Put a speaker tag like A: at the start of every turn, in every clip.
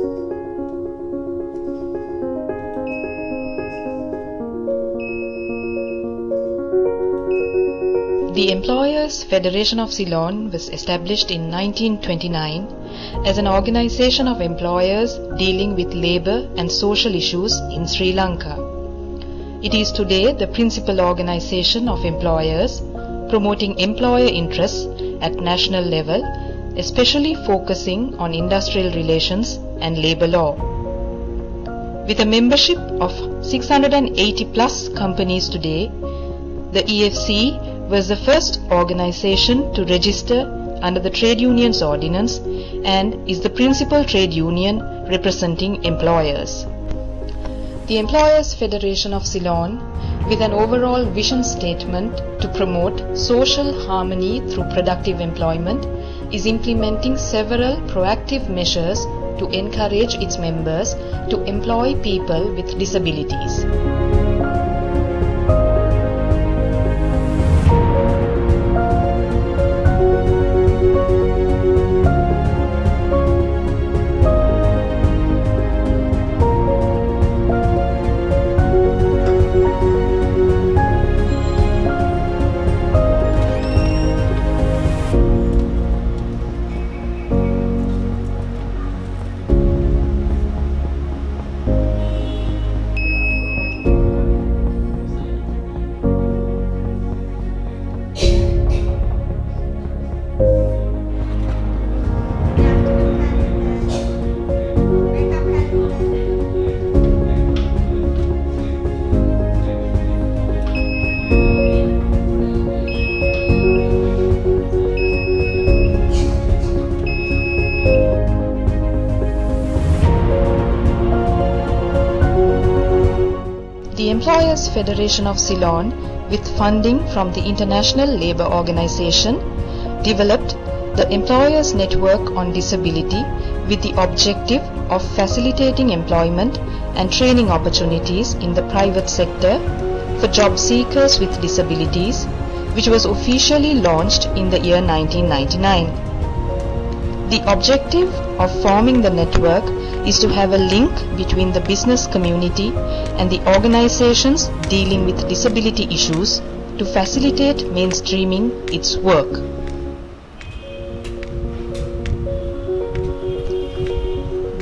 A: The Employers Federation of Ceylon was established in 1929 as an organization of employers dealing with labor and social issues in Sri Lanka. It is today the principal organization of employers promoting employer interests at national level, especially focusing on industrial relations and labor law. With a membership of 680 plus companies today, the EFC was the first organization to register under the Trade Unions Ordinance and is the principal trade union representing employers. The Employers Federation of Ceylon, with an overall vision statement to promote social harmony through productive employment, is implementing several proactive measures to encourage its members to employ people with disabilities. The Employers Federation of Ceylon, with funding from the International Labour Organization, developed the Employers Network on Disability with the objective of facilitating employment and training opportunities in the private sector for job seekers with disabilities, which was officially launched in the year 1999. The objective of forming the network is to have a link between the business community and the organizations dealing with disability issues to facilitate mainstreaming its work.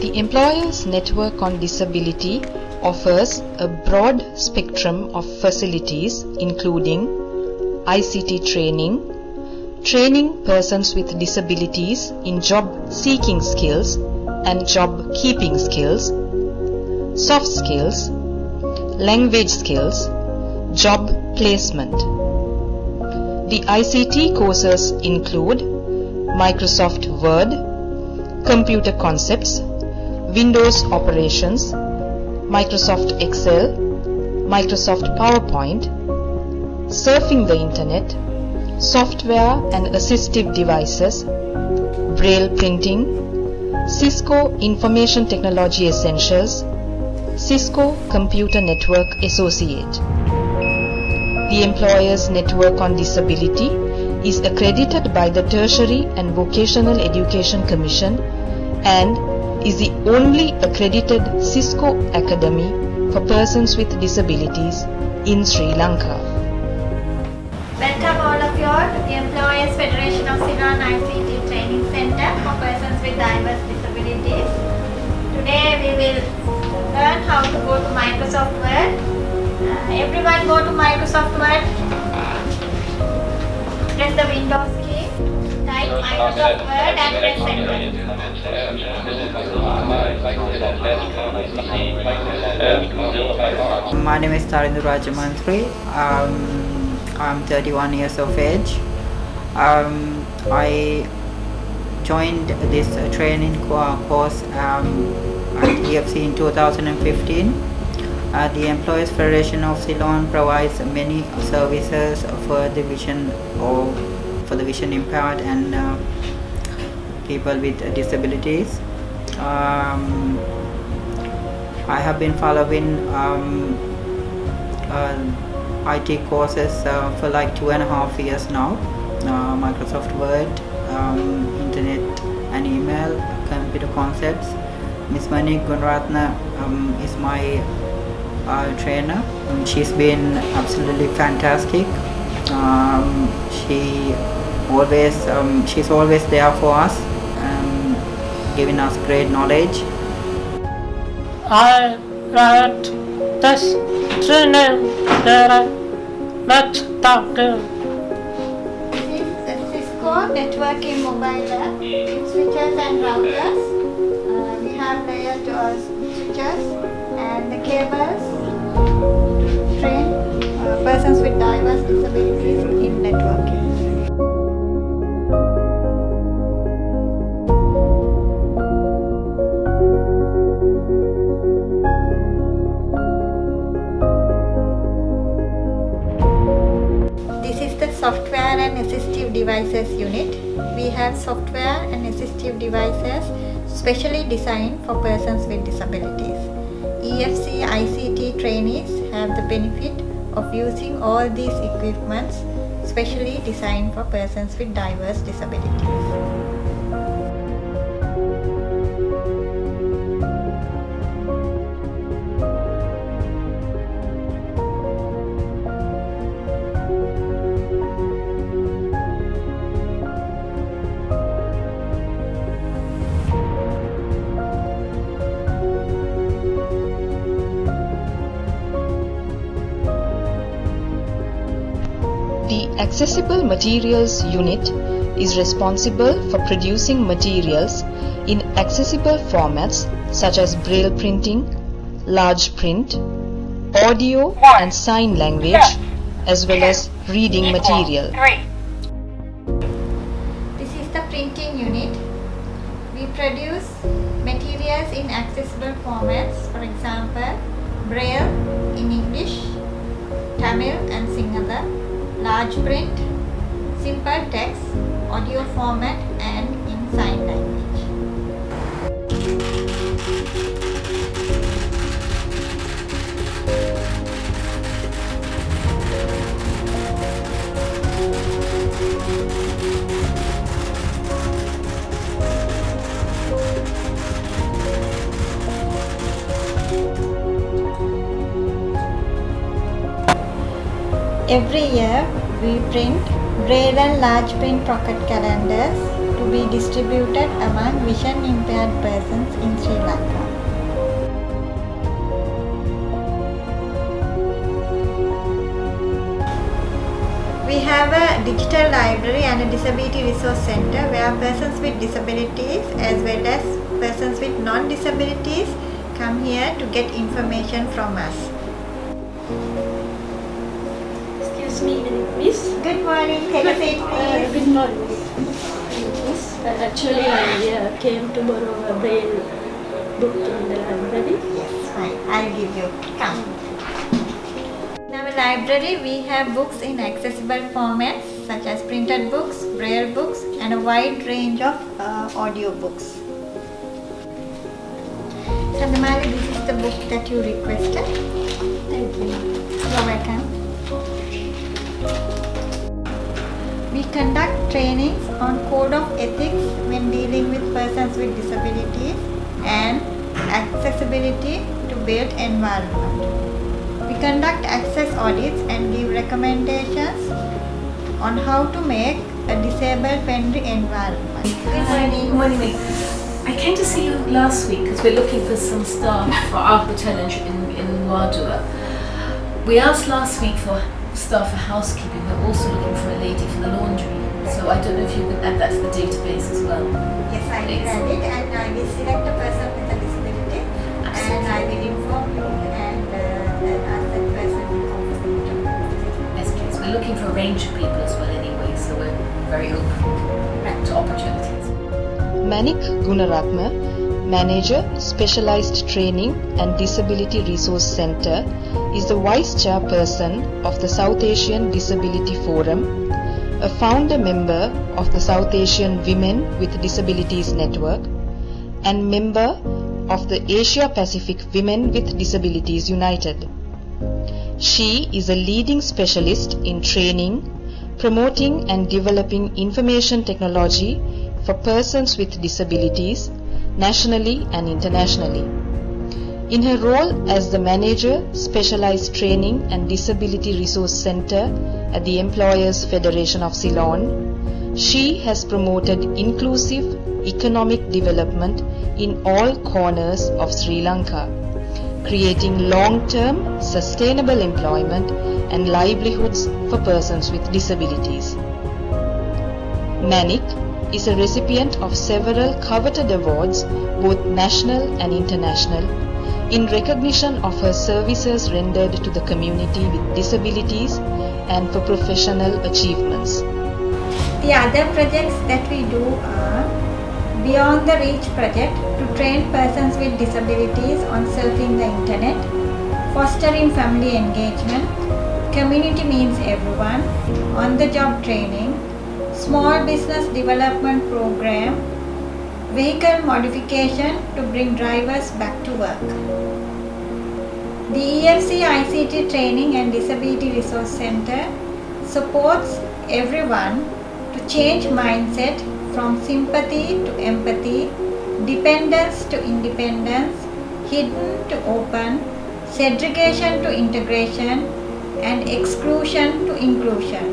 A: The Employers Network on Disability offers a broad spectrum of facilities including ICT training persons with disabilities in job seeking skills and job keeping skills, soft skills, language skills, job placement. The ICT courses include Microsoft Word, Computer Concepts, Windows Operations, Microsoft Excel, Microsoft PowerPoint, Surfing the Internet, Software and Assistive Devices, Braille Printing, Cisco Information Technology Essentials, Cisco Computer Network Associate. The Employers Network on Disability is accredited by the Tertiary and Vocational Education Commission and is the only accredited Cisco Academy for persons with disabilities in Sri Lanka.
B: Welcome all of you all to the Employers Federation of Ceylon ICT Training Center for persons with diverse disabilities. Today we will learn how to go to Microsoft Word. Everyone go to Microsoft Word. Press the Windows key. Type Microsoft Word and press Enter.
C: My name is Tarindra Rajamantri. I'm 31 years of age. I joined this training course at EFC in 2015. The Employers Federation of Ceylon provides many services for the vision impaired and people with disabilities. I have been following IT courses for like 2.5 years now. Microsoft Word, Internet and email, computer concepts, Miss Manik Gunaratna is my trainer. She's been absolutely fantastic. She's always there for us, giving us great knowledge.
D: I like this training very much. Thank you.
B: This is Cisco networking mobile app with switches and routers. We have layered switches and the cables to train persons with diverse disabilities in networking. This is the software and assistive devices unit. We have software and assistive devices specially designed for persons with disabilities. EFC ICT trainees have the benefit of using all these equipments specially designed for persons with diverse disabilities.
A: The Accessible Materials Unit is responsible for producing materials in accessible formats such as braille printing, large print, audio and sign language, as well as reading material.
B: This is the printing unit. We produce materials in accessible formats, for example, braille in English, Tamil and Sinhala, large print, simple text, audio format and in sign language. Every year, we print braille and large print pocket calendars to be distributed among vision impaired persons in Sri Lanka. We have a digital library and a disability resource center where persons with disabilities as well as persons with non-disabilities come here to get information from us.
E: Excuse me, miss.
B: Good morning, take a seat please.
E: Good morning, miss. Actually, I came to borrow a braille book in the library.
B: Yes, fine. I'll give you. Come. In our library, we have books in accessible formats such as printed books, braille books, and a wide range of audio books. Sandamali, this is the book that you requested.
E: Thank you.
B: You're welcome. We conduct trainings on code of ethics when dealing with persons with disabilities and accessibility to built environment. We conduct access audits and give recommendations on how to make a disabled-friendly environment. Good morning.
F: Good morning, mate. I came to see you last week because we're looking for some staff for our hotel in Wadua. We asked last week for staff for housekeeping. We're also looking for a lady for the laundry. So I don't know if you could add that to the database as well.
B: Yes, I will add it and I will select a person with a disability and I will inform you and ask that person to come for the
F: Yes, please. We're looking for a range of people as well anyway, so we're very open to opportunities.
A: Manik Gunaratna, Manager, Specialized Training and Disability Resource Center, is the Vice Chairperson of the South Asian Disability Forum, a founder member of the South Asian Women with Disabilities Network, and member of the Asia Pacific Women with Disabilities United. She is a leading specialist in training, promoting and developing information technology for persons with disabilities, nationally and internationally. In her role as the Manager, Specialized Training and Disability Resource Center at the Employers Federation of Ceylon, she has promoted inclusive economic development in all corners of Sri Lanka, creating long-term sustainable employment and livelihoods for persons with disabilities. Manik is a recipient of several coveted awards, both national and international, in recognition of her services rendered to the community with disabilities and for professional achievements.
B: The other projects that we do are Beyond the Reach project to train persons with disabilities on surfing the internet, fostering family engagement, community means everyone, on-the-job training, small business development program, vehicle modification to bring drivers back to work. The EFC ICT Training and Disability Resource Center supports everyone to change mindset from sympathy to empathy, dependence to independence, hidden to open, segregation to integration, and exclusion to inclusion,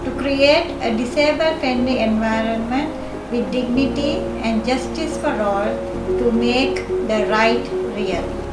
B: to create a disabled-friendly environment with dignity and justice for all, to make the right real.